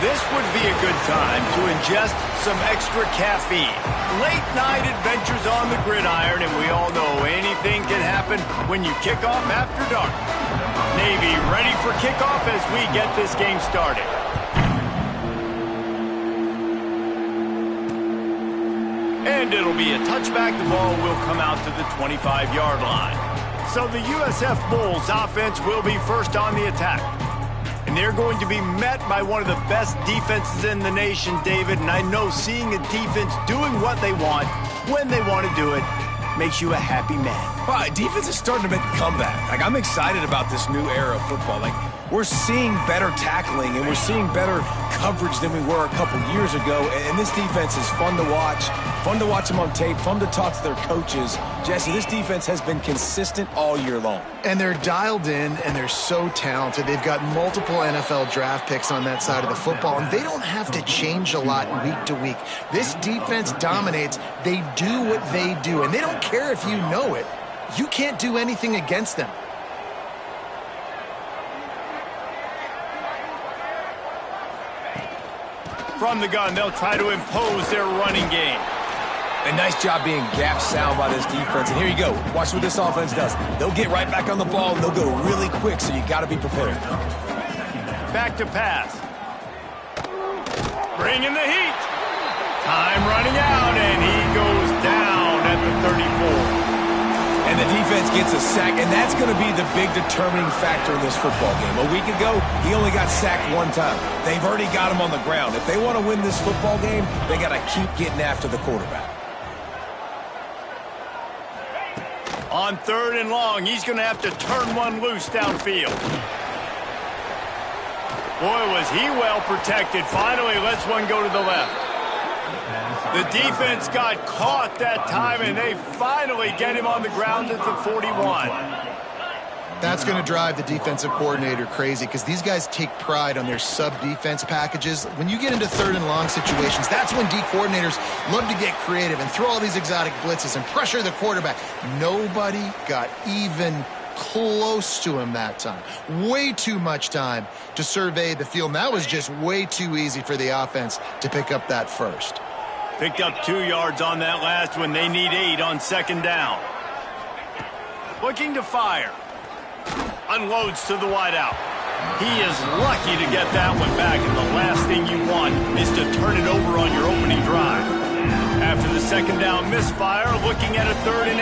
This would be a good time to ingest some extra caffeine. Late night adventures on the gridiron, and we all know anything can happen when you kick off after dark. Navy ready for kickoff as we get this game started. And it'll be a touchback. The ball will come out to the 25-yard line. So the USF Bulls offense will be first on the attack. And they're going to be met by one of the best defenses in the nation, David. And I know seeing a defense doing what they want, when they want to do it, makes you a happy man. Well, defense is starting to make a comeback. I'm excited about this new era of football. We're seeing better tackling, and we're seeing better coverage than we were a couple years ago. And this defense is fun to watch them on tape, fun to talk to their coaches. Jesse, this defense has been consistent all year long. And they're dialed in, and they're so talented. They've got multiple NFL draft picks on that side of the football, and they don't have to change a lot week to week. This defense dominates. They do what they do, and they don't care if you know it. You can't do anything against them. From the gun, they'll try to impose their running game. A nice job being gap sound by this defense. And here you go. Watch what this offense does. They'll get right back on the ball, and they'll go really quick, so you got to be prepared. Back to pass. Bringing the heat. Time running out, and he goes down at the 34. And the defense gets a sack, and that's going to be the big determining factor in this football game. A week ago, he only got sacked one time. They've already got him on the ground. If they want to win this football game, they got to keep getting after the quarterback. On 3rd and long, he's going to have to turn one loose downfield. Boy, was he well protected. Finally lets one go to the left. The defense got caught that time, and they finally get him on the ground at the 41. That's going to drive the defensive coordinator crazy because these guys take pride on their sub-defense packages. When you get into 3rd and long situations, that's when D coordinators love to get creative and throw all these exotic blitzes and pressure the quarterback. Nobody got even close to him that time. Way too much time to survey the field. And that was just way too easy for the offense to pick up that first. Picked up 2 yards on that last one. They need 8 on 2nd down. Looking to fire. Unloads to the wideout. He is lucky to get that one back, and the last thing you want is to turn it over on your opening drive. After the 2nd down misfire, looking at a 3rd and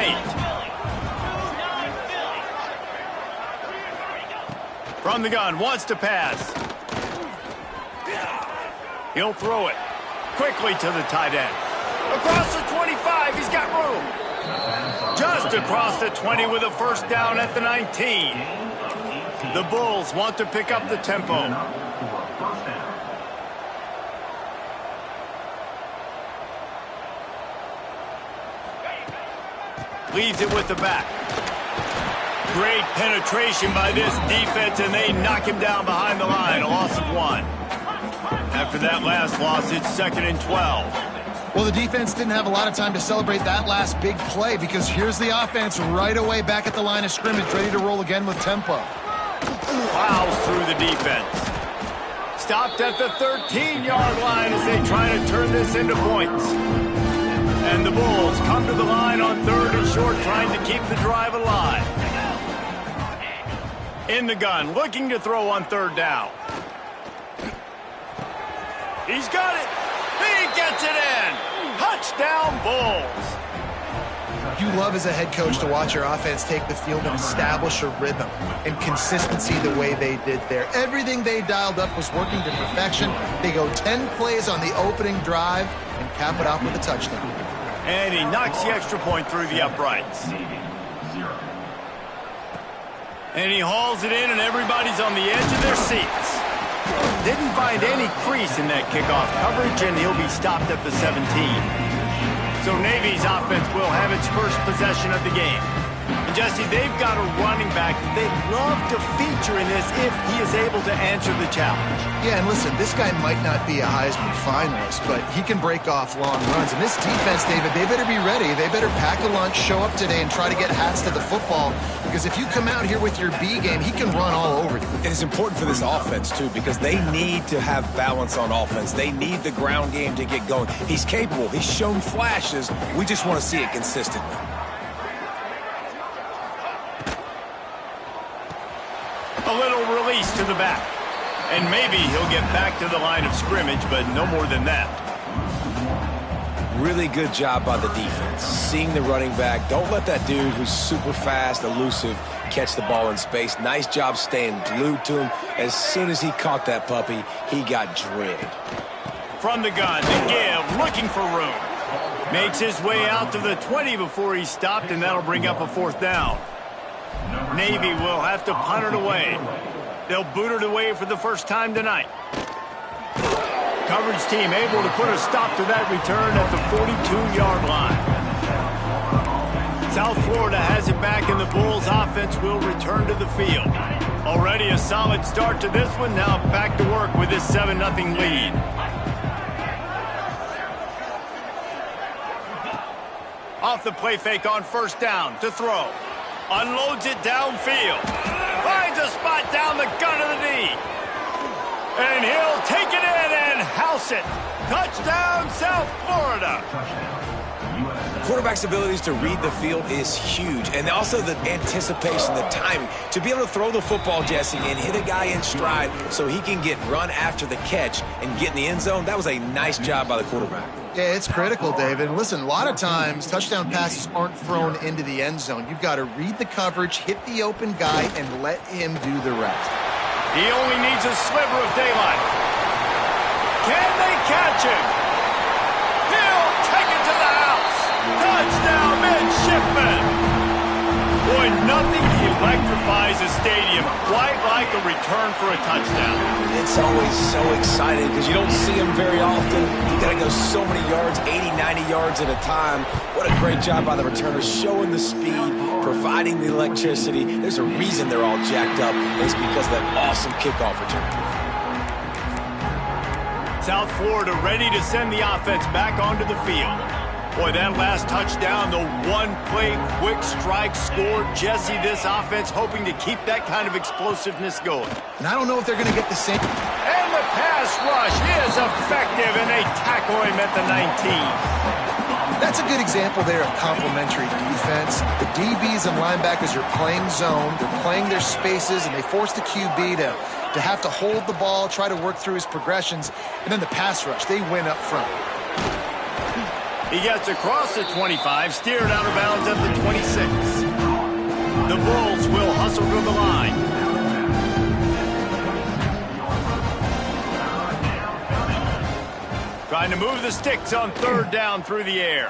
8. From the gun, wants to pass. He'll throw it. Quickly to the tight end. Across the 25, he's got room. Just across the 20 with a 1st down at the 19. The Bulls want to pick up the tempo. Leaves it with the back. Great penetration by this defense, and they knock him down behind the line. A loss of 1. After that last loss, it's 2nd and 12. Well, the defense didn't have a lot of time to celebrate that last big play because here's the offense right away back at the line of scrimmage, ready to roll again with tempo. Plows through the defense. Stopped at the 13-yard line as they try to turn this into points. And the Bulls come to the line on 3rd and short, trying to keep the drive alive. In the gun, looking to throw on 3rd down. He's got it. He gets it in. Touchdown, Bulls. You love as a head coach to watch your offense take the field and establish a rhythm and consistency the way they did there. Everything they dialed up was working to perfection. They go 10 plays on the opening drive and cap it off with a touchdown. And he knocks the extra point through the uprights. And he hauls it in, and everybody's on the edge of their seats. Didn't find any crease in that kickoff coverage, and he'll be stopped at the 17. So Navy's offense will have its first possession of the game. And Jesse, they've got a running back that they'd love to feature in this if he is able to answer the challenge. Yeah, and listen, this guy might not be a Heisman finalist, but he can break off long runs. And this defense, David, they better be ready. They better pack a lunch, show up today, and try to get hats to the football. Because if you come out here with your B game, he can run all over you. And it's important for this offense, too, because they need to have balance on offense. They need the ground game to get going. He's capable. He's shown flashes. We just want to see it consistently. A little release to the back. And maybe he'll get back to the line of scrimmage, but no more than that. Really good job by the defense. Seeing the running back. Don't let that dude who's super fast, elusive, catch the ball in space. Nice job staying glued to him. As soon as he caught that puppy, he got drilled. From the gun, the give, looking for room. Makes his way out to the 20 before he's stopped, and that'll bring up a 4th down. Navy will have to punt it away. They'll boot it away for the first time tonight. Coverage team able to put a stop to that return at the 42-yard line. South Florida has it back, and the Bulls offense will return to the field. Already a solid start to this one. Now back to work with this 7-0 lead. Off the play fake on 1st down to throw. Unloads it downfield. Finds a spot down the gun of the knee. And he'll take it in and house it. Touchdown, South Florida. Quarterback's abilities to read the field is huge. And also the anticipation, the timing. To be able to throw the football, Jesse, and hit a guy in stride so he can get run after the catch and get in the end zone, that was a nice job by the quarterback. Yeah, it's critical, David. And listen, a lot of times touchdown passes aren't thrown into the end zone. You've got to read the coverage, hit the open guy, and let him do the rest. He only needs a sliver of daylight. Can they catch him? He'll take it to the house. Touchdown, midshipman. Boy, nothing electrifies a stadium quite like a return for a touchdown. It's always so exciting because you don't see them very often. You got to go so many yards, 80, 90 yards at a time. What a great job by the returners, showing the speed, providing the electricity. There's a reason they're all jacked up. It's because of that awesome kickoff return. South Florida ready to send the offense back onto the field. Boy, that last touchdown, the one-play quick strike score. Jesse, this offense hoping to keep that kind of explosiveness going. And I don't know if they're going to get the same. And the pass rush is effective, and they tackle him at the 19. That's a good example there of complementary defense. The DBs and linebackers are playing zone. They're playing their spaces, and they force the QB to have to hold the ball, try to work through his progressions. And then the pass rush, they win up front. He gets across the 25, steered out of bounds at the 26. The Bulls will hustle to the line. Trying to move the sticks on 3rd down through the air.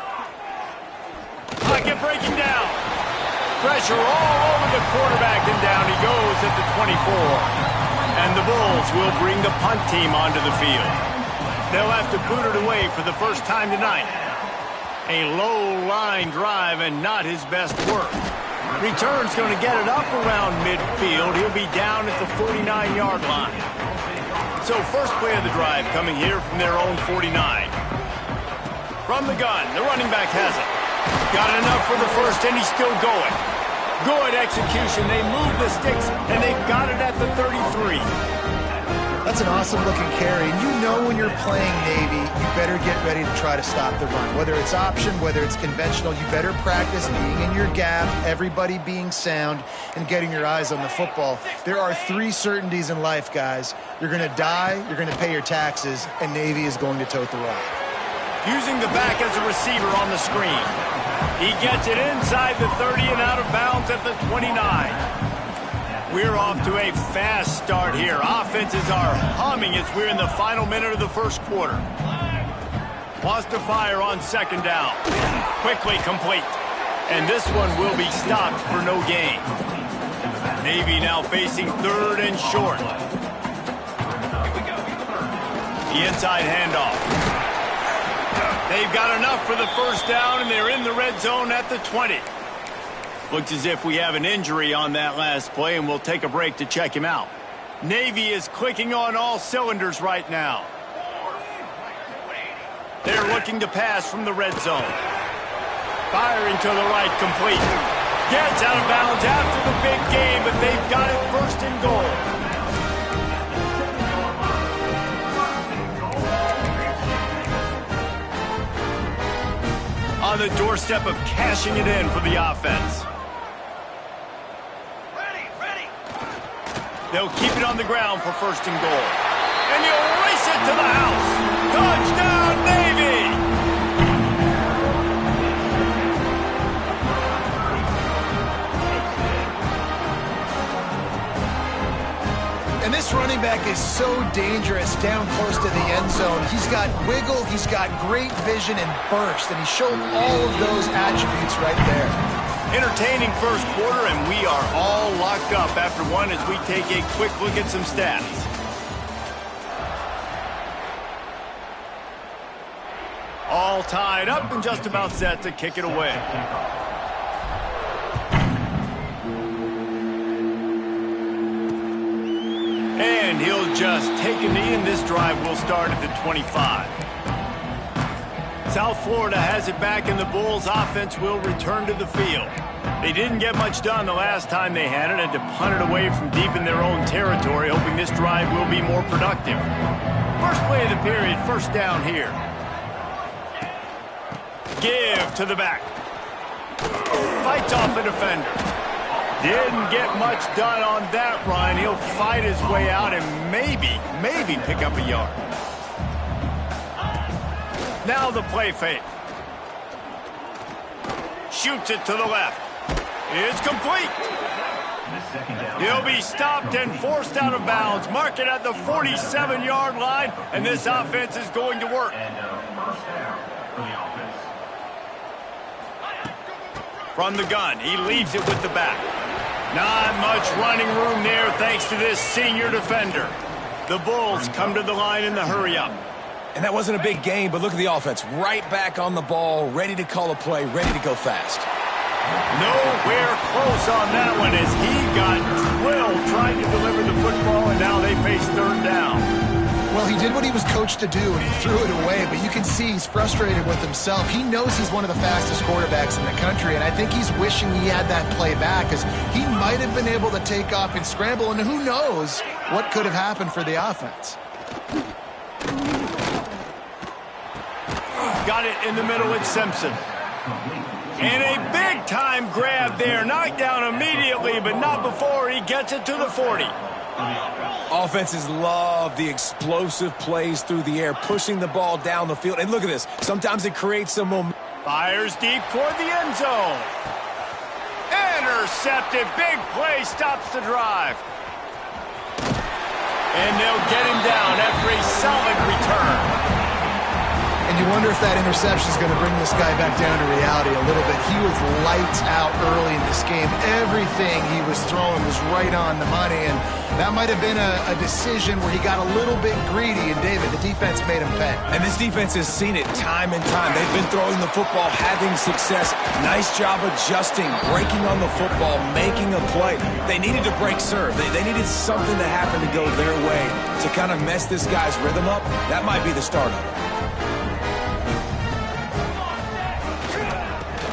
Pocket breaking down. Pressure all over the quarterback, and down he goes at the 24. And the Bulls will bring the punt team onto the field. They'll have to boot it away for the first time tonight. A low line drive and not his best work. Return's going to get it up around midfield. He'll be down at the 49-yard line. So first play of the drive coming here from their own 49. From the gun, the running back has it. Got enough for the first, and he's still going. Good execution. They move the sticks, and they've got it at the 33. That's an awesome-looking carry. And you know when you're playing Navy, you better get ready to try to stop the run. Whether it's option, whether it's conventional, you better practice being in your gap, everybody being sound, and getting your eyes on the football. There are 3 certainties in life, guys. You're going to die, you're going to pay your taxes, and Navy is going to tote the rock. Using the back as a receiver on the screen. He gets it inside the 30 and out of bounds at the 29. We're off to a fast start here. Offenses are humming as we're in the final minute of the first quarter. Wants to fire on 2nd down. Quickly complete. And this one will be stopped for no gain. Navy now facing 3rd and short. The inside handoff. They've got enough for the first down, and they're in the red zone at the 20. Looks as if we have an injury on that last play, and we'll take a break to check him out. Navy is clicking on all cylinders right now. They're looking to pass from the red zone. Firing to the right, complete. Gets out of bounds after the big game, but they've got it first and goal. On the doorstep of cashing it in for the offense. They'll keep it on the ground for first and goal. And he'll race it to the house. Touchdown, Navy! And this running back is so dangerous down close to the end zone. He's got wiggle, he's got great vision and burst, and he showed all of those attributes right there. Entertaining first quarter, and we are all locked up after one as we take a quick look at some stats. All tied up and just about set to kick it away. And he'll just take a knee, and this drive will start at the 25. South Florida has it back, and the Bulls offense will return to the field. They didn't get much done the last time they had it, and to punt it away from deep in their own territory, hoping this drive will be more productive. First play of the period, first down here. Give to the back. Fights off a defender. Didn't get much done on that run. He'll fight his way out and maybe pick up a yard. Now the play fake. Shoots it to the left. It's complete. He'll be stopped and forced out of bounds. Mark it at the 47-yard line, and this offense is going to work. From the gun, he leaves it with the back. Not much running room there thanks to this senior defender. The Bulls come to the line in the hurry-up. And that wasn't a big game, but look at the offense. Right back on the ball, ready to call a play, ready to go fast. Nowhere close on that one as he got drilled trying to deliver the football, and now they face third down. Well, he did what he was coached to do, and he threw it away, but you can see he's frustrated with himself. He knows he's one of the fastest quarterbacks in the country, and I think he's wishing he had that play back, because he might have been able to take off and scramble, and who knows what could have happened for the offense. Got it in the middle with Simpson. And a big-time grab there. Knocked down immediately, but not before he gets it to the 40. Offenses love the explosive plays through the air, pushing the ball down the field. And look at this. Sometimes it creates some momentum. Fires deep toward the end zone. Intercepted. Big play stops the drive. And they'll get him down after a solid return. And you wonder if that interception is going to bring this guy back down to reality a little bit. He was lights out early in this game. Everything he was throwing was right on the money, and that might have been a decision where he got a little bit greedy, and David, the defense made him pay. And this defense has seen it time and time. They've been throwing the football, having success. Nice job adjusting, breaking on the football, making a play. They needed to break serve. They needed something to happen to go their way to kind of mess this guy's rhythm up. That might be the start of it.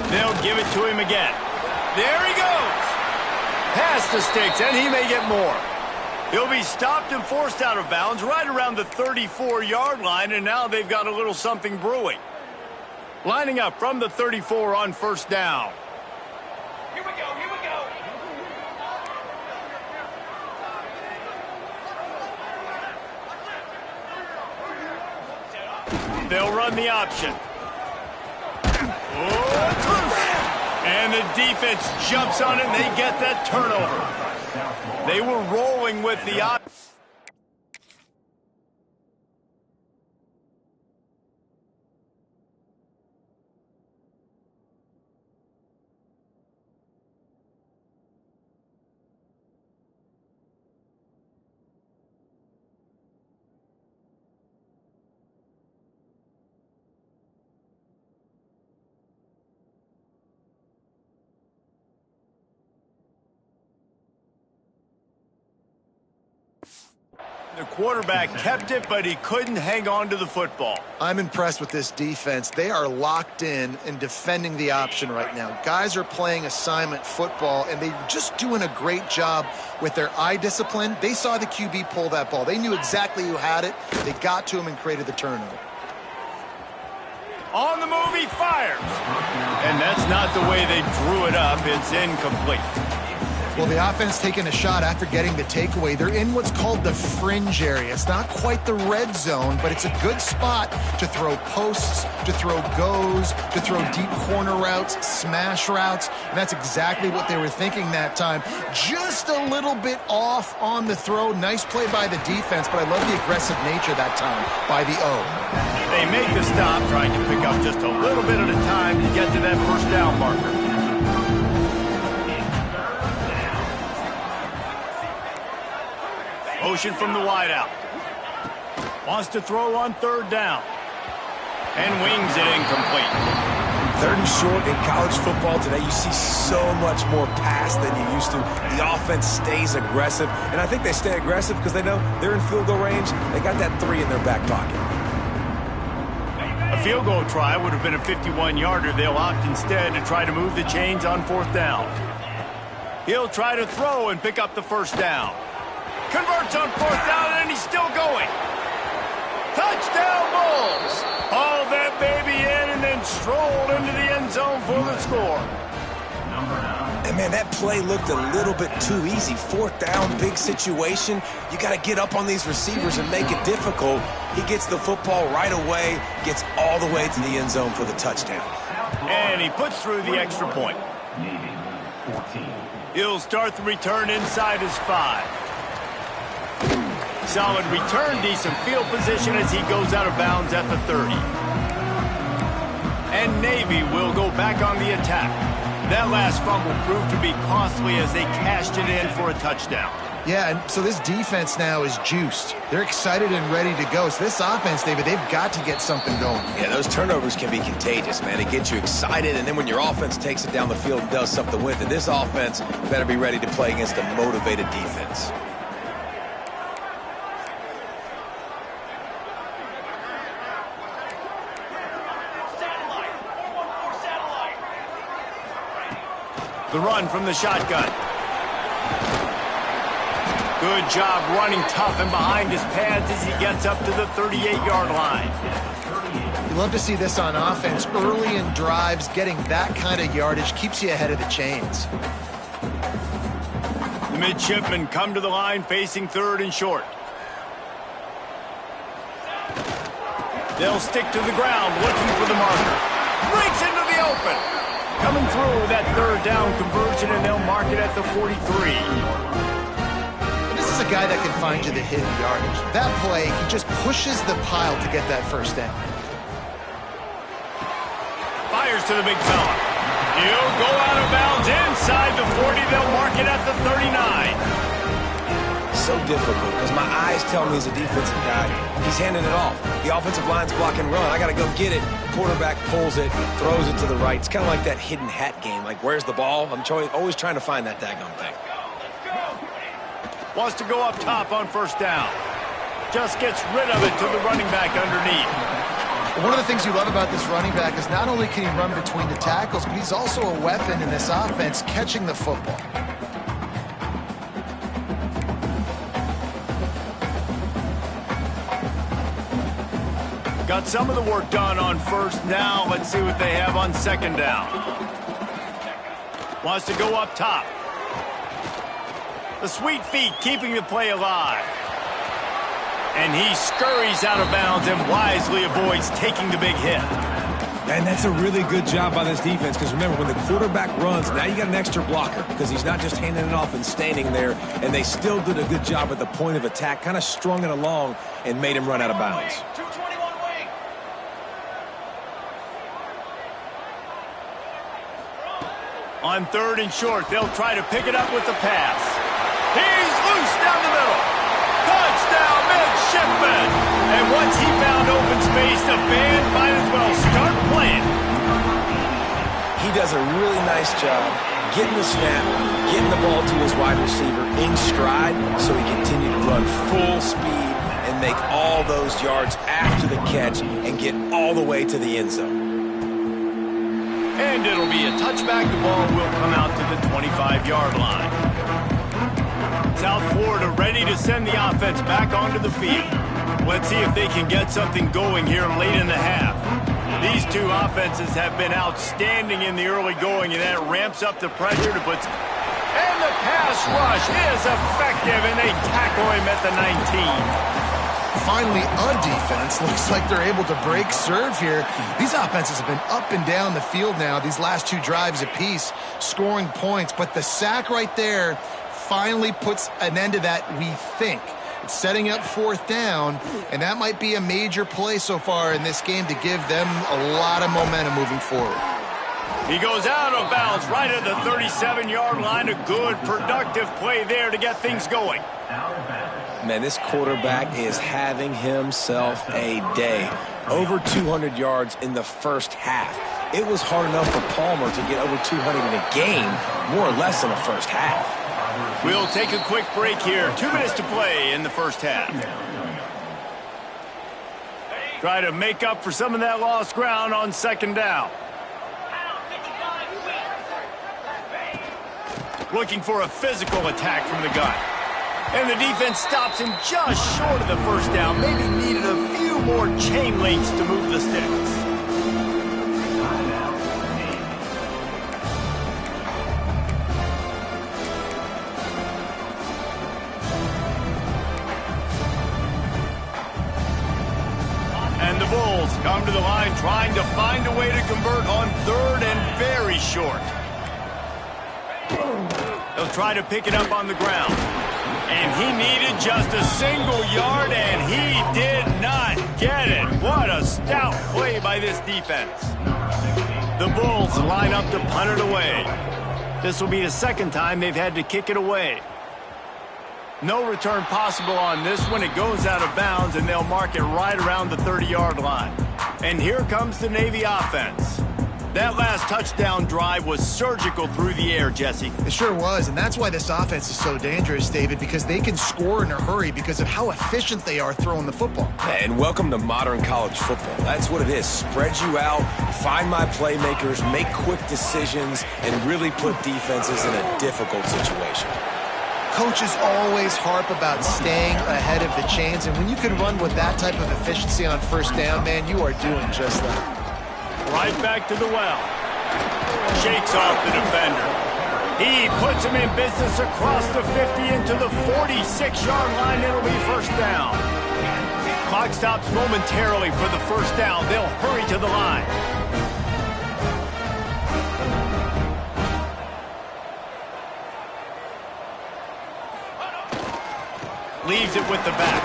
They'll give it to him again. There he goes. Past the sticks, and he may get more. He'll be stopped and forced out of bounds right around the 34-yard line, and now they've got a little something brewing. Lining up from the 34 on first down. Here we go, here we go. They'll run the option. Oh, it's loose. And the defense jumps on it, and they get that turnover. They were rolling with the option. The quarterback kept it, but he couldn't hang on to the football. I'm impressed with this defense. They are locked in and defending the option right now. Guys are playing assignment football, and they're just doing a great job with their eye discipline. They saw the QB pull that ball. They knew exactly who had it. They got to him and created the turnover. On the move, he fires. And that's not the way they drew it up. It's incomplete. Well, the offense taking a shot after getting the takeaway. They're in what's called the fringe area. It's not quite the red zone, but it's a good spot to throw posts, to throw goes, to throw deep corner routes, smash routes. And that's exactly what they were thinking that time. Just a little bit off on the throw. Nice play by the defense, but I love the aggressive nature that time by the O. They make the stop, trying to pick up just a little bit at a time to get to that first down marker. Motion from the wideout. Wants to throw on third down. And wings it incomplete. Third and short in college football today, you see so much more pass than you used to. The offense stays aggressive, and I think they stay aggressive because they know they're in field goal range. They got that 3 in their back pocket. A field goal try would have been a 51-yarder. They'll opt instead to try to move the chains on fourth down. He'll try to throw and pick up the first down. Converts on fourth down, and he's still going. Touchdown, Bulls! Hauled that baby in and then strolled into the end zone for the score. And, man, that play looked a little bit too easy. Fourth down, big situation. You got to get up on these receivers and make it difficult. He gets the football right away, gets all the way to the end zone for the touchdown. And he puts through the extra point. He'll start the return inside his 5. Solid return, decent field position as he goes out of bounds at the 30. And Navy will go back on the attack. That last fumble proved to be costly as they cashed it in for a touchdown. Yeah, and so this defense now is juiced. They're excited and ready to go. So this offense, David, they've got to get something going. Yeah, those turnovers can be contagious, man. It gets you excited, and then when your offense takes it down the field and does something with it, this offense better be ready to play against a motivated defense. The run from the shotgun. Good job running tough and behind his pads as he gets up to the 38-yard line. You love to see this on offense. Early in drives, getting that kind of yardage keeps you ahead of the chains. The midshipmen come to the line facing third and short. They'll stick to the ground looking for the marker. Breaks into the open. Coming through that third down conversion, and they'll mark it at the 43. This is a guy that can find you the hidden yardage. That play, he just pushes the pile to get that first down. Fires to the big fella. He'll go out of bounds inside the 40. They'll mark it at the 39. So difficult because my eyes tell me as a defensive guy, he's handing it off. The offensive line's blocking run. I got to go get it. Quarterback pulls it, throws it to the right. It's kind of like that hidden hat game. Like, where's the ball? I'm always trying to find that daggone thing. Wants to go up top on first down. Just gets rid of it to the running back underneath. One of the things you love about this running back is not only can he run between the tackles, but he's also a weapon in this offense, catching the football. Got some of the work done on first. Now let's see what they have on second down. Wants to go up top. The sweet feet keeping the play alive. And he scurries out of bounds and wisely avoids taking the big hit. And that's a really good job by this defense because remember, when the quarterback runs, now you got an extra blocker because he's not just handing it off and standing there, and they still did a good job at the point of attack, kind of strung it along and made him run out of bounds. On third and short, they'll try to pick it up with the pass. He's loose down the middle. Touchdown, midshipman. And once he found open space, the band might as well start playing. He does a really nice job getting the snap, getting the ball to his wide receiver in stride so he continued to run full speed and make all those yards after the catch and get all the way to the end zone. And it'll be a touchback. The ball will come out to the 25-yard line. South Florida ready to send the offense back onto the field. Let's see if they can get something going here late in the half. These two offenses have been outstanding in the early going, and that ramps up the pressure to put... And the pass rush is effective, and they tackle him at the 19. Finally, a defense. Looks like they're able to break serve here. These offenses have been up and down the field now, these last two drives apiece, scoring points. But the sack right there finally puts an end to that, we think. It's setting up fourth down, and that might be a major play so far in this game to give them a lot of momentum moving forward. He goes out of bounds right at the 37-yard line. A good, productive play there to get things going. Man, this quarterback is having himself a day. Over 200 yards in the first half. It was hard enough for Palmer to get over 200 in a game, more or less in the first half. We'll take a quick break here. 2 minutes to play in the first half. Try to make up for some of that lost ground on second down. Looking for a physical attack from the gun. And the defense stops him just short of the first down. Maybe needed a few more chain links to move the sticks. And the Bulls come to the line trying to find a way to convert on third and very short. They'll try to pick it up on the ground. And he needed just a single yard, and he did not get it. What a stout play by this defense. The Bulls line up to punt it away. This will be the second time they've had to kick it away. No return possible on this one. It goes out of bounds, and they'll mark it right around the 30-yard line. And here comes the Navy offense. That last touchdown drive was surgical through the air, Jesse. It sure was, and that's why this offense is so dangerous, David, because they can score in a hurry because of how efficient they are throwing the football. And welcome to modern college football. That's what it is. Spread you out, find my playmakers, make quick decisions, and really put defenses in a difficult situation. Coaches always harp about staying ahead of the chains, and when you can run with that type of efficiency on first down, man, you are doing just that. Right back to the well. Shakes off the defender. He puts him in business across the 50 into the 46-yard line. It'll be first down. Clock stops momentarily for the first down. They'll hurry to the line. Leaves it with the back.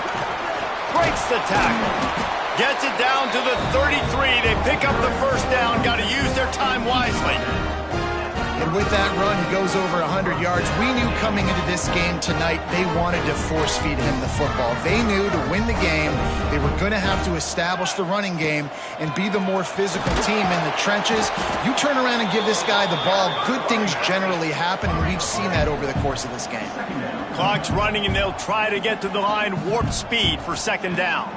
Breaks the tackle. Gets it down to the 33. They pick up the first down. Got to use their time wisely. And with that run, he goes over 100 yards. We knew coming into this game tonight they wanted to force feed him the football. They knew to win the game, they were going to have to establish the running game and be the more physical team in the trenches. You turn around and give this guy the ball, good things generally happen, and we've seen that over the course of this game. Clock's running, and they'll try to get to the line warp speed for second down.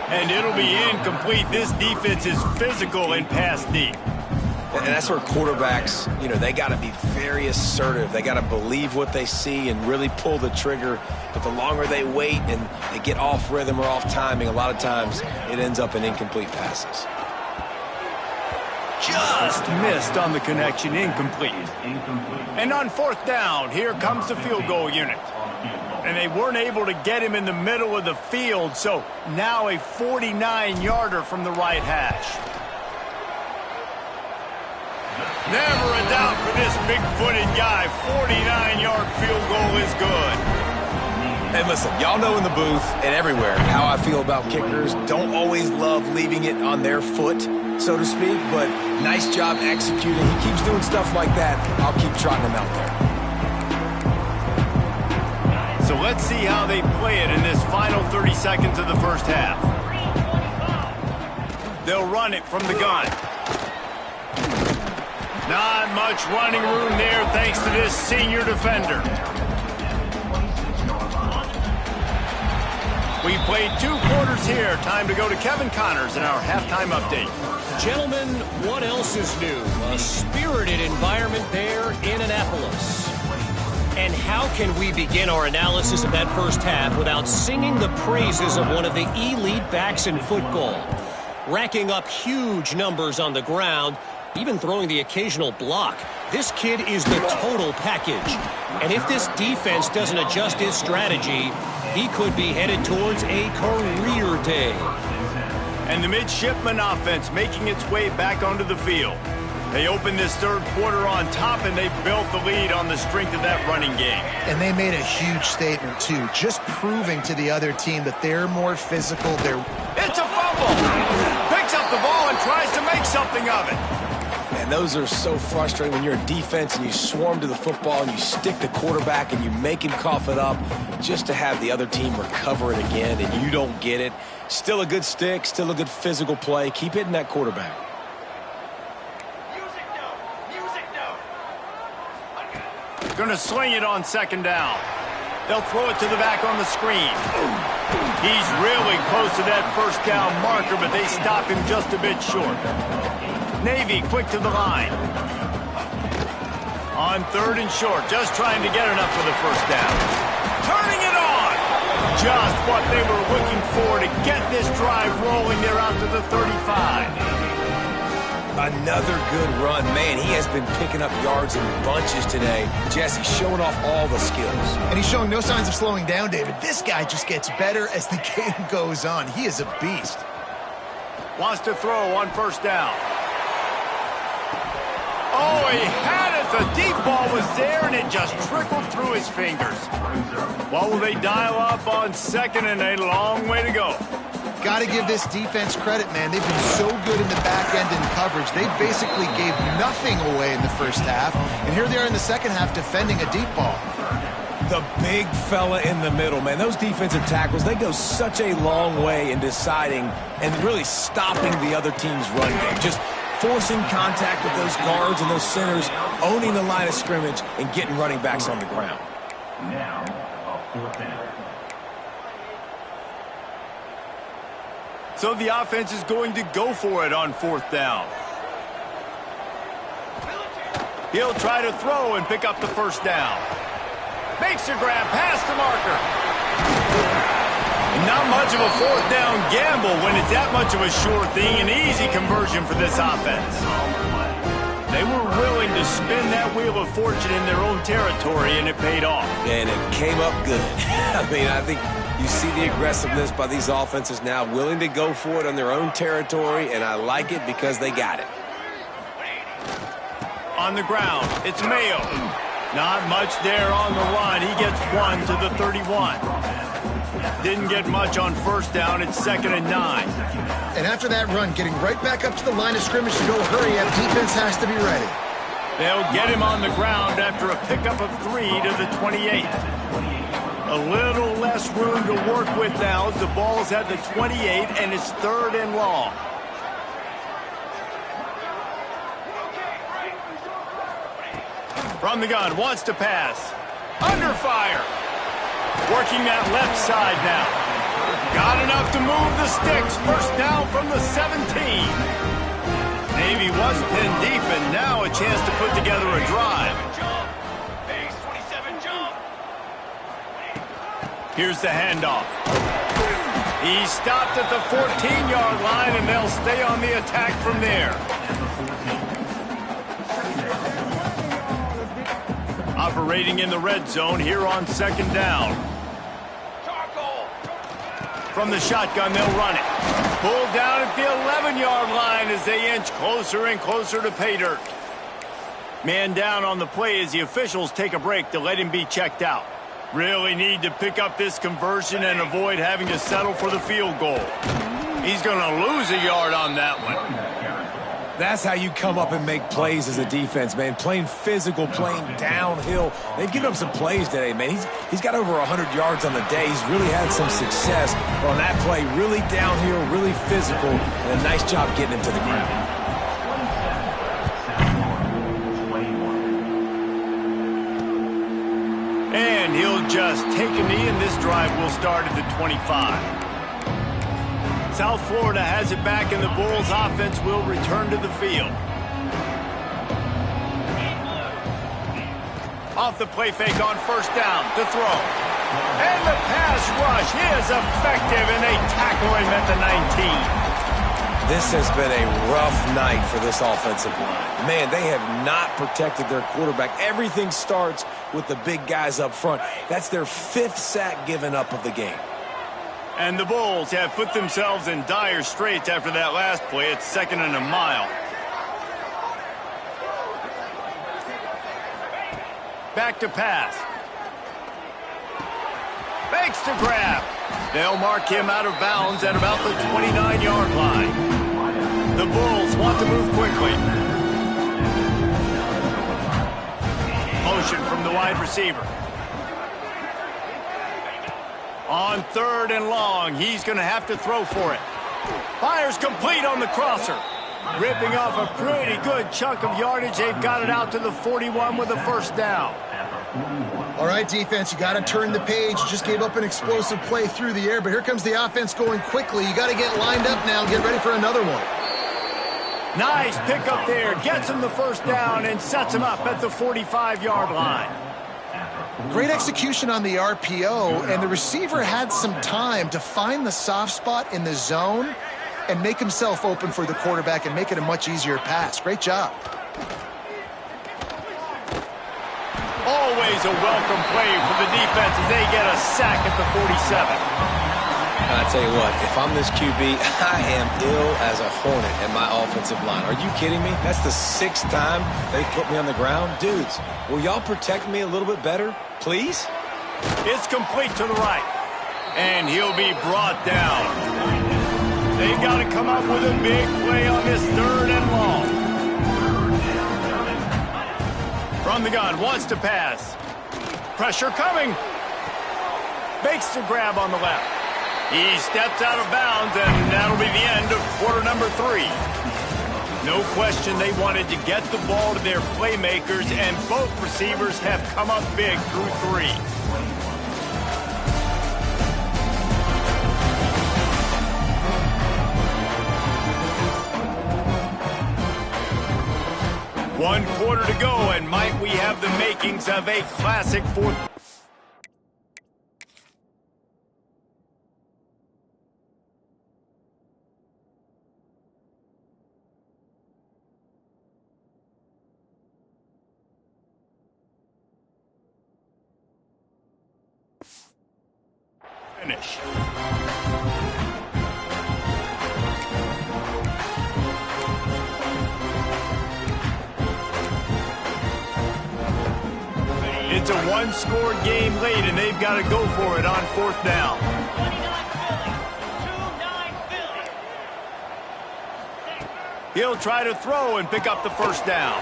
And it'll be incomplete. This defense is physical and pass deep. And that's where quarterbacks, you know, they got to be very assertive. They got to believe what they see and really pull the trigger. But the longer they wait and they get off rhythm or off timing, a lot of times it ends up in incomplete passes. Just missed on the connection, incomplete. And on fourth down, here comes the field goal unit. And they weren't able to get him in the middle of the field, so now a 49-yarder from the right hash. Never a doubt for this big-footed guy. 49-yard field goal is good. And listen, y'all know in the booth and everywhere how I feel about kickers. Don't always love leaving it on their foot, so to speak, but nice job executing. He keeps doing stuff like that. I'll keep trotting him out there. So let's see how they play it in this final 30 seconds of the first half. They'll run it from the gun. Not much running room there thanks to this senior defender. We played 2 quarters here. Time to go to Kevin Connors in our halftime update. Gentlemen, what else is new? A spirited environment there in Annapolis. And how can we begin our analysis of that first half without singing the praises of one of the elite backs in football? Racking up huge numbers on the ground, even throwing the occasional block. This kid is the total package. And if this defense doesn't adjust his strategy, he could be headed towards a career day. And the midshipman offense making its way back onto the field. They opened this third quarter on top, and they built the lead on the strength of that running game. And they made a huge statement, too, just proving to the other team that they're more physical. It's a fumble! Picks up the ball and tries to make something of it. Man, those are so frustrating when you're a defense and you swarm to the football and you stick the quarterback and you make him cough it up just to have the other team recover it again and you don't get it. Still a good stick, still a good physical play. Keep hitting that quarterback. Gonna sling it on second down. They'll throw it to the back on the screen. He's really close to that first down marker, but they stop him just a bit short. Navy quick to the line. On third and short, just trying to get enough for the first down. Turning it on! Just what they were looking for to get this drive rolling. They're out to the 35. Another good run. Man, he has been picking up yards in bunches today. Jesse showing off all the skills. And he's showing no signs of slowing down, David. This guy just gets better as the game goes on. He is a beast. Wants to throw on first down. Oh, he had it. The deep ball was there, and it just trickled through his fingers. What will they dial up on second, and a long way to go? Got to give this defense credit, man. They've been so good in the back end in coverage. They basically gave nothing away in the first half, and here they are in the second half defending a deep ball. The big fella in the middle, man. Those defensive tackles, they go such a long way in deciding and really stopping the other team's run game. Just forcing contact with those guards and those centers, owning the line of scrimmage, and getting running backs on the ground. Now, a fourth down. So the offense is going to go for it on fourth down. He'll try to throw and pick up the first down. Makes a grab past the marker. Not much of a fourth down gamble when it's that much of a sure thing. An easy conversion for this offense. They were willing to spin that wheel of fortune in their own territory, and it paid off. And it came up good. I mean, I think you see the aggressiveness by these offenses now, willing to go for it on their own territory, and I like it because they got it. On the ground, it's Mayo. Not much there on the run. He gets 1 to the 31. Didn't get much on first down. It's 2nd and 9. And after that run, getting right back up to the line of scrimmage to go hurry up, defense has to be ready. They'll get him on the ground after a pickup of 3 to the 28. A little less room to work with now as the ball's at the 28 and it's 3rd and long. From the gun, wants to pass. Under fire. Working that left side now. Got enough to move the sticks. First down from the 17. Navy was pinned deep, and now a chance to put together a drive. Here's the handoff. He stopped at the 14-yard line, and they'll stay on the attack from there. Operating in the red zone here on 2nd down. From the shotgun, they'll run it. Pulled down at the 11-yard line as they inch closer and closer to pay dirt. Man down on the play as the officials take a break to let him be checked out. Really need to pick up this conversion and avoid having to settle for the field goal. He's going to lose a yard on that one. That's how you come up and make plays as a defense, man. Playing physical, playing downhill. They've given up some plays today, man. He's got over 100 yards on the day. He's really had some success on that play. Really downhill, really physical, and a nice job getting him to the ground. And he'll just take a knee, and this drive will start at the 25. South Florida has it back, and the Bulls offense will return to the field. Off the play fake on first down to throw. And the pass rush is effective, and they tackle him at the 19. This has been a rough night for this offensive line. Man, they have not protected their quarterback. Everything starts with the big guys up front. That's their 5th sack given up of the game. And the Bulls have put themselves in dire straits after that last play. It's 2nd and a mile. Back to pass. Makes the grab. They'll mark him out of bounds at about the 29-yard line. The Bulls want to move quickly. Motion from the wide receiver. On 3rd and long, he's going to have to throw for it. Fires complete on the crosser. Ripping off a pretty good chunk of yardage. They've got it out to the 41 with a first down. All right, defense, you got to turn the page. You just gave up an explosive play through the air, but here comes the offense going quickly. You got to get lined up now and get ready for another one. Nice pickup there. Gets him the first down and sets him up at the 45-yard line. Great execution on the RPO, and the receiver had some time to find the soft spot in the zone and make himself open for the quarterback and make it a much easier pass. Great job. Always a welcome play for the defense as they get a sack at the 47. I tell you what, if I'm this QB, I am ill as a hornet at my offensive line. Are you kidding me? That's the 6th time they put me on the ground. Dudes, will y'all protect me a little bit better, please? It's complete to the right. And he'll be brought down. They've got to come up with a big play on this 3rd and long. From the gun, wants to pass. Pressure coming. Makes the grab on the left. He steps out of bounds, and that'll be the end of quarter number 3. No question they wanted to get the ball to their playmakers, and both receivers have come up big through 3. One quarter to go, and might we have the makings of a classic fourth. Finish. It's a one-score game late, and they've got to go for it on 4th down. He'll try to throw and pick up the first down.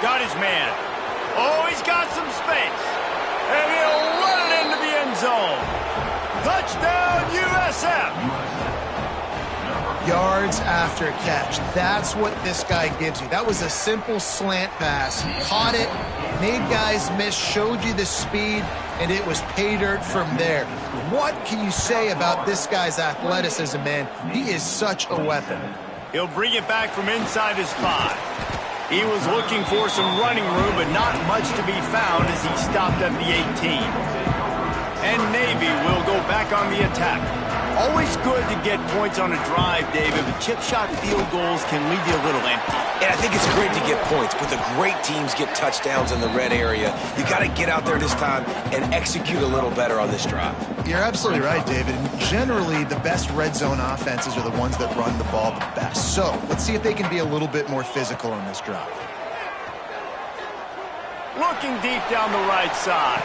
Got his man. Oh, he's got some space. And he'll run it into the end zone. Touchdown, USF! Yards after catch. That's what this guy gives you. That was a simple slant pass. Caught it, made guys miss, showed you the speed, and it was pay dirt from there. What can you say about this guy's athleticism, man? He is such a weapon. He'll bring it back from inside his 5. He was looking for some running room, but not much to be found as he stopped at the 18. And Navy will go back on the attack. Always good to get points on a drive, David, but chip shot field goals can leave you a little empty. And I think it's great to get points, but the great teams get touchdowns in the red area. You got to get out there this time and execute a little better on this drive. You're absolutely right, David. And generally, the best red zone offenses are the ones that run the ball the best. So let's see if they can be a little bit more physical on this drive. Looking deep down the right side.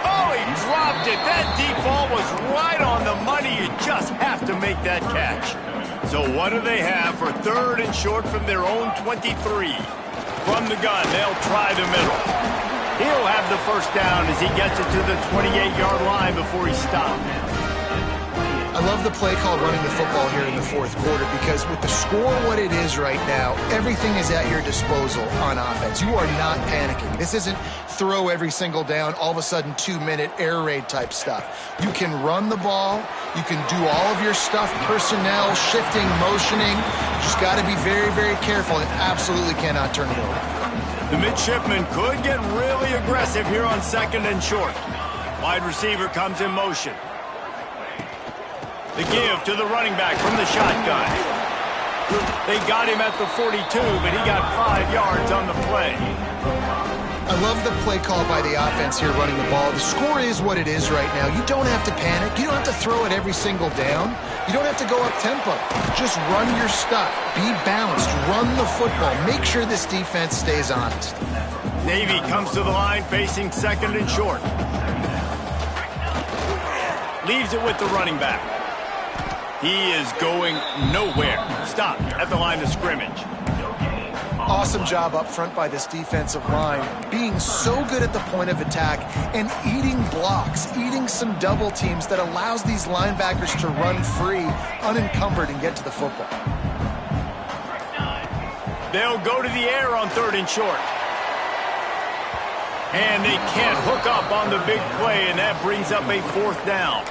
Oh, he dropped it. That deep ball was right on the money. You just have to make that catch. So what do they have for 3rd and short from their own 23? From the gun, they'll try the middle. He'll have the first down as he gets it to the 28-yard line before he stopped. I I love the play call running the football here in the fourth quarter because with the score what it is right now, everything is at your disposal on offense. You are not panicking. This isn't throw every single down, all of a sudden 2-minute air raid type stuff. You can run the ball. You can do all of your stuff, personnel, shifting, motioning. You just got to be very, very careful and absolutely cannot turn it over. The midshipman could get really aggressive here on 2nd and short. Wide receiver comes in motion. The give to the running back from the shotgun. They got him at the 42, but he got 5 yards on the play. I love the play call by the offense here running the ball. The score is what it is right now. You don't have to panic. You don't have to throw it every single down. You don't have to go up tempo. Just run your stuff. Be balanced. Run the football. Make sure this defense stays honest. Navy comes to the line facing 2nd and short. Leaves it with the running back. He is going nowhere. Stopped at the line of scrimmage. Awesome job up front by this defensive line, being so good at the point of attack and eating blocks, eating some double teams that allows these linebackers to run free, unencumbered, and get to the football. They'll go to the air on 3rd and short. And they can't hook up on the big play, and that brings up a 4th down.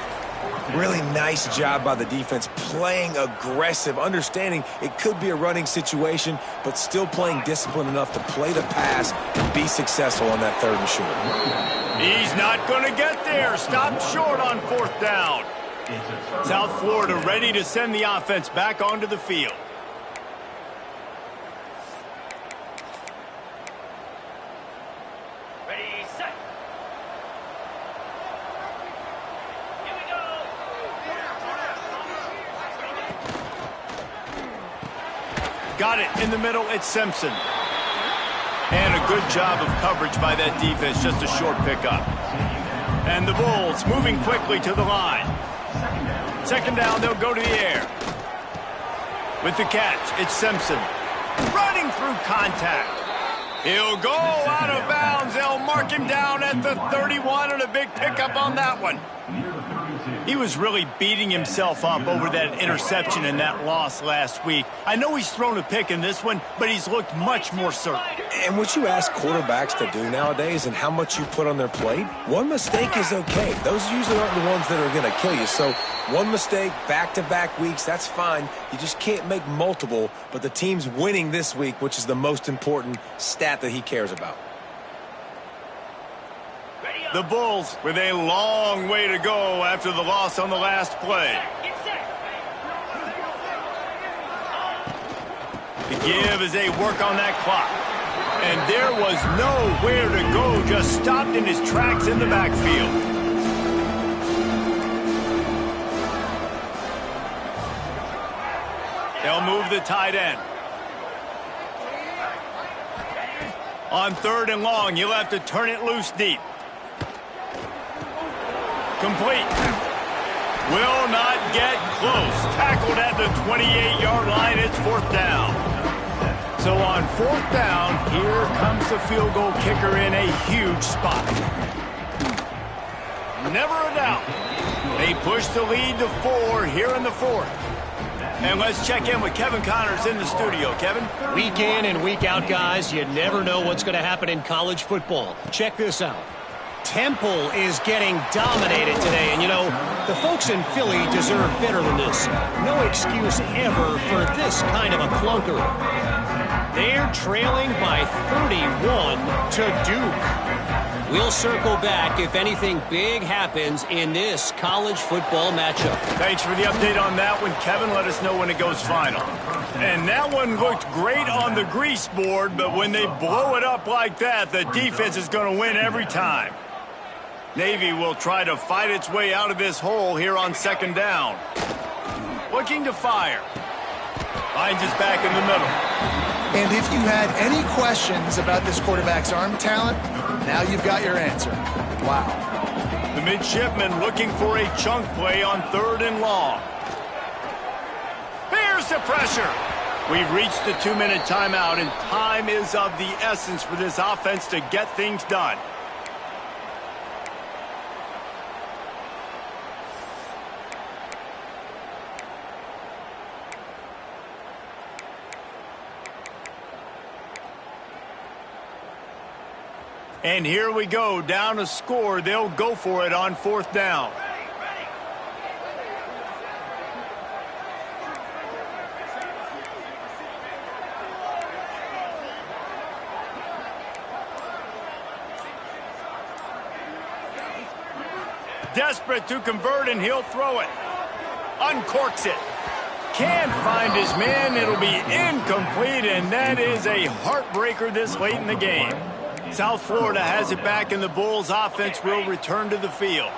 Really nice job by the defense, playing aggressive, understanding it could be a running situation, but still playing disciplined enough to play the pass and be successful on that 3rd and short. He's not going to get there. Stopped short on 4th down. South Florida ready to send the offense back onto the field. Ready, set. Here we go. Got it in the middle. It's Simpson. And a good job of coverage by that defense. Just a short pickup. And the Bulls moving quickly to the line. 2nd down, they'll go to the air. With the catch, it's Simpson. Running through contact. He'll go out of bounds. They'll mark him down at the 31, and a big pickup on that one. He was really beating himself up over that interception and that loss last week. I know he's thrown a pick in this one, but he's looked much more certain. And what you ask quarterbacks to do nowadays and how much you put on their plate, one mistake is okay. Those usually aren't the ones that are going to kill you. So one mistake, back-to-back weeks, that's fine. You just can't make multiple, but the team's winning this week, which is the most important stat that he cares about. The Bulls with a long way to go after the loss on the last play. The give as they work on that clock. And there was nowhere to go, just stopped in his tracks in the backfield. They'll move the tight end. On 3rd and long, you'll have to turn it loose deep. Complete. Will not get close. Tackled at the 28-yard line. It's 4th down. So on 4th down, here comes the field goal kicker in a huge spot. Never a doubt. They push the lead to 4 here in the 4th. And let's check in with Kevin Connors in the studio. Kevin? Week in and week out, guys, you never know what's going to happen in college football. Check this out. Temple is getting dominated today, and you know, the folks in Philly deserve better than this. No excuse ever for this kind of a clunker. They're trailing by 31 to Duke. We'll circle back if anything big happens in this college football matchup. Thanks for the update on that one, Kevin. Let us know when it goes final. And that one looked great on the grease board, but when they blow it up like that, the defense is going to win every time. Navy will try to fight its way out of this hole here on 2nd down. Looking to fire. Finds his back in the middle. And if you had any questions about this quarterback's arm talent, now you've got your answer. Wow. The midshipman looking for a chunk play on 3rd and long. Here's the pressure. We've reached the 2-minute timeout, and time is of the essence for this offense to get things done. And here we go, down a score. They'll go for it on 4th down. Desperate to convert, and he'll throw it. Uncorks it. Can't find his man. It'll be incomplete, and that is a heartbreaker this late in the game. South Florida has it back, and the Bulls offense will return to the field.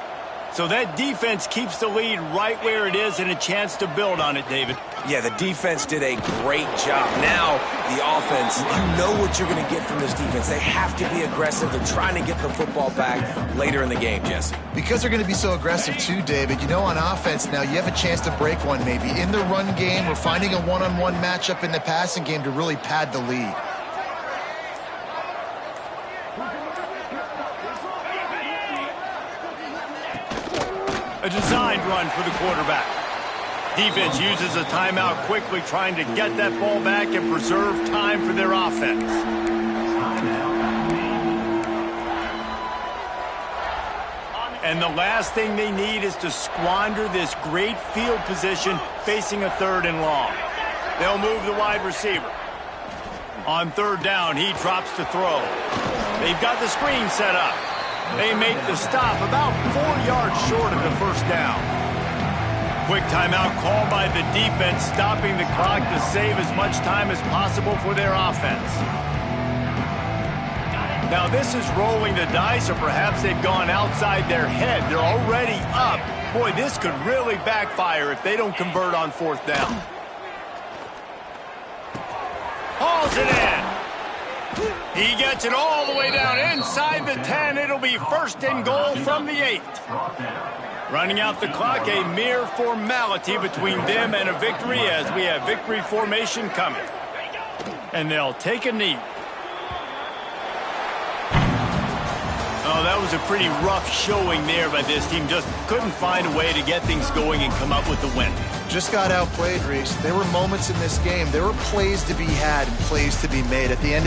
So that defense keeps the lead right where it is and a chance to build on it, David. Yeah, the defense did a great job. Now, the offense, you know what you're going to get from this defense. They have to be aggressive. They're trying to get the football back later in the game, Jesse. Because they're going to be so aggressive too, David, you know, on offense now, you have a chance to break one maybe in the run game or finding a one-on-one matchup in the passing game to really pad the lead. A designed run for the quarterback. Defense uses a timeout quickly, trying to get that ball back and preserve time for their offense. And the last thing they need is to squander this great field position facing a 3rd and long. They'll move the wide receiver. On 3rd down, he drops to throw. They've got the screen set up. They make the stop about 4 yards short of the 1st down. Quick timeout called by the defense, stopping the clock to save as much time as possible for their offense. Now this is rolling the dice, or perhaps they've gone outside their head. They're already up. Boy, this could really backfire if they don't convert on 4th down. Hauls it in. He gets it all the way down inside the 10. It'll be 1st and goal from the 8. Running out the clock, a mere formality between them and a victory as we have victory formation coming. And they'll take a knee. Oh, that was a pretty rough showing there by this team. Just couldn't find a way to get things going and come up with the win. Just got outplayed, Reese. There were moments in this game. There were plays to be had and plays to be made. At the end of